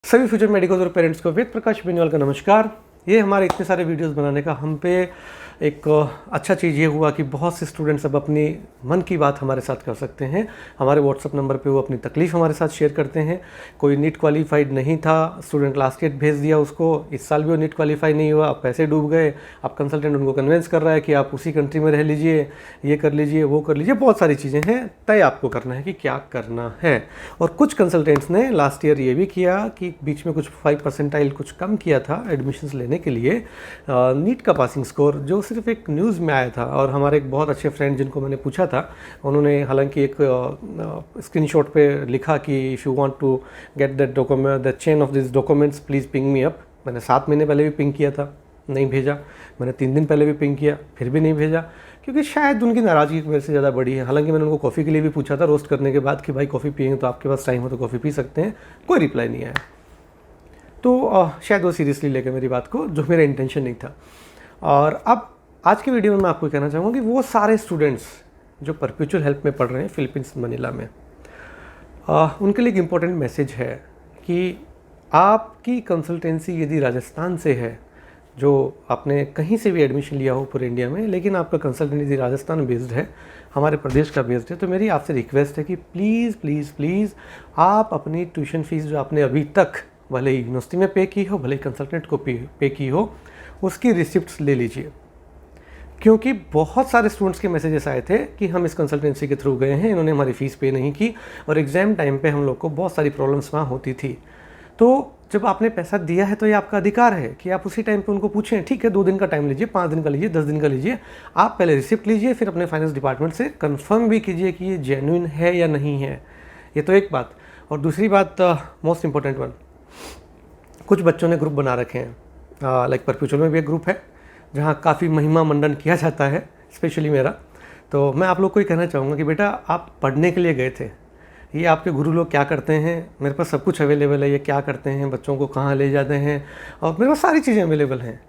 सभी future medical और parents को वेद प्रकाश बेनीवाल का नमस्कार। ये हमारे इतने सारे वीडियोस बनाने का हम पे एक अच्छा चीज़ ये हुआ कि बहुत से स्टूडेंट्स अब अपनी मन की बात हमारे साथ कर सकते हैं। हमारे व्हाट्सअप नंबर पे वो अपनी तकलीफ़ हमारे साथ शेयर करते हैं। कोई नीट क्वालिफाइड नहीं था, स्टूडेंट लास्ट ईयर भेज दिया उसको, इस साल भी वो नीट क्वालिफाई नहीं हुआ, अब पैसे डूब गए। अब कंसल्टेंट उनको कन्विंस कर रहा है कि आप उसी कंट्री में रह लीजिए, ये कर लीजिए, वो कर लीजिए। बहुत सारी चीज़ें हैं, तय आपको करना है कि क्या करना है। और कुछ कंसल्टेंट्स ने लास्ट ईयर ये भी किया कि बीच में कुछ 5% कुछ कम किया था एडमिशन्स लेने के लिए। नीट का पासिंग स्कोर जो सिर्फ एक न्यूज़ में आया था, और हमारे एक बहुत अच्छे फ्रेंड जिनको मैंने पूछा था, उन्होंने हालांकि एक स्क्रीनशॉट पे लिखा कि if you want to get that document the chain of this documents please ping me up. मैंने 7 महीने पहले भी पिंग किया था, नहीं भेजा। मैंने 3 दिन पहले भी पिंग किया, फिर भी नहीं भेजा, क्योंकि शायद उनकी नाराज़गी मेरे से ज़्यादा बड़ी है। हालांकि मैंने उनको कॉफ़ी के लिए भी पूछा था रोस्ट करने के बाद कि भाई कॉफ़ी पिएंगे तो आपके पास टाइम हो तो कॉफ़ी पी सकते हैं। कोई रिप्लाई नहीं आया। तो शायद वो सीरियसली लेकर मेरी बात को, जो मेरा इंटेंशन नहीं था। और अब आज के वीडियो में मैं आपको कहना चाहूँगा कि वो सारे स्टूडेंट्स जो परपेचुअल हेल्प में पढ़ रहे हैं फिलीपींस मनीला में, उनके लिए एक इम्पोर्टेंट मैसेज है कि आपकी कंसल्टेंसी यदि राजस्थान से है, जो आपने कहीं से भी एडमिशन लिया हो पूरे इंडिया में, लेकिन आपका कंसल्टेंट यदि राजस्थान बेस्ड है, हमारे प्रदेश का बेस्ड है, तो मेरी आपसे रिक्वेस्ट है कि प्लीज़ प्लीज़ प्लीज़ आप अपनी ट्यूशन फीस जो आपने अभी तक भले ही यूनिवर्सिटी में पे की हो, भले ही कंसल्टेंट को पे की हो, उसकी रिसिप्ट्स ले लीजिए। क्योंकि बहुत सारे स्टूडेंट्स के मैसेजेस आए थे कि हम इस कंसल्टेंसी के थ्रू गए हैं, इन्होंने हमारी फ़ीस पे नहीं की, और एग्ज़ाम टाइम पे हम लोग को बहुत सारी प्रॉब्लम्स वहाँ होती थी। तो जब आपने पैसा दिया है तो ये आपका अधिकार है कि आप उसी टाइम पे उनको पूछें, ठीक है 2 दिन का टाइम लीजिए, 5 दिन का लीजिए, 10 दिन का लीजिए। आप पहले रिसिप्ट लीजिए, फिर अपने फाइनेंस डिपार्टमेंट से कंफर्म भी कीजिए कि ये जेन्युइन है या नहीं है। ये तो एक बात। और दूसरी बात, मोस्ट इंपॉर्टेंट वन, कुछ बच्चों ने ग्रुप बना रखे हैं, लाइक परपेचुअल में भी एक ग्रुप है जहाँ काफ़ी महिमा मंडन किया जाता है, स्पेशली मेरा। तो मैं आप लोग को ये कहना चाहूँगा कि बेटा आप पढ़ने के लिए गए थे, ये आपके गुरु लोग क्या करते हैं, मेरे पास सब कुछ अवेलेबल है, ये क्या करते हैं, बच्चों को कहाँ ले जाते हैं, और मेरे पास सारी चीज़ें अवेलेबल हैं।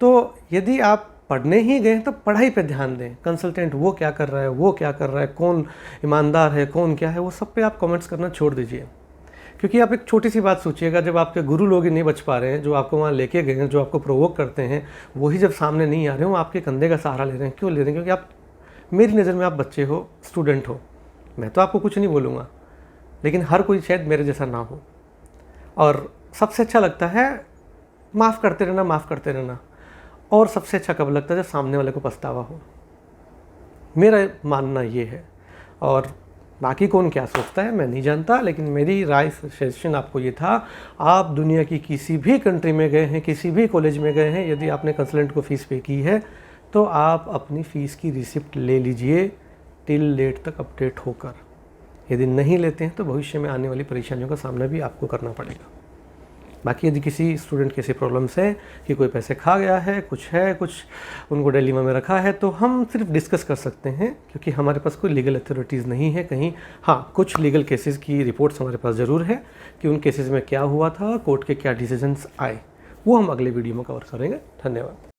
तो यदि आप पढ़ने ही गए तो पढ़ाई पे ध्यान दें। कंसल्टेंट वो क्या कर रहा है, वो क्या कर रहा है, कौन ईमानदार है, कौन क्या है, वो सब पे आप कमेंट्स करना छोड़ दीजिए। क्योंकि आप एक छोटी सी बात सोचिएगा, जब आपके गुरु लोग ही नहीं बच पा रहे हैं, जो आपको वहाँ लेके गए हैं, जो आपको प्रोवोक करते हैं, वही जब सामने नहीं आ रहे हो, वो आपके कंधे का सहारा ले रहे हैं। क्यों ले रहे हैं? क्योंकि आप, मेरी नज़र में आप बच्चे हो, स्टूडेंट हो। मैं तो आपको कुछ नहीं बोलूँगा, लेकिन हर कोई शायद मेरे जैसा ना हो। और सबसे अच्छा लगता है माफ़ करते रहना, माफ़ करते रहना। और सबसे अच्छा कब लगता है? जब सामने वाले को पछतावा हो। मेरा मानना ये है। और बाकी कौन क्या सोचता है मैं नहीं जानता, लेकिन मेरी राय सजेशन आपको ये था, आप दुनिया की किसी भी कंट्री में गए हैं, किसी भी कॉलेज में गए हैं, यदि आपने कंसल्टेंट को फ़ीस पे की है तो आप अपनी फ़ीस की रिसिप्ट ले लीजिए टिल डेट तक अपडेट होकर। यदि नहीं लेते हैं तो भविष्य में आने वाली परेशानियों का सामना भी आपको करना पड़ेगा। बाकी यदि किसी स्टूडेंट की ऐसी प्रॉब्लम्स है कि कोई पैसे खा गया है, कुछ उनको डिलेमा में रखा है, तो हम सिर्फ डिस्कस कर सकते हैं, क्योंकि हमारे पास कोई लीगल अथॉरिटीज़ नहीं है कहीं। हाँ, कुछ लीगल केसेस की रिपोर्ट्स हमारे पास ज़रूर है कि उन केसेस में क्या हुआ था, कोर्ट के क्या डिसीजंस आए, वो हम अगले वीडियो में कवर करेंगे। धन्यवाद।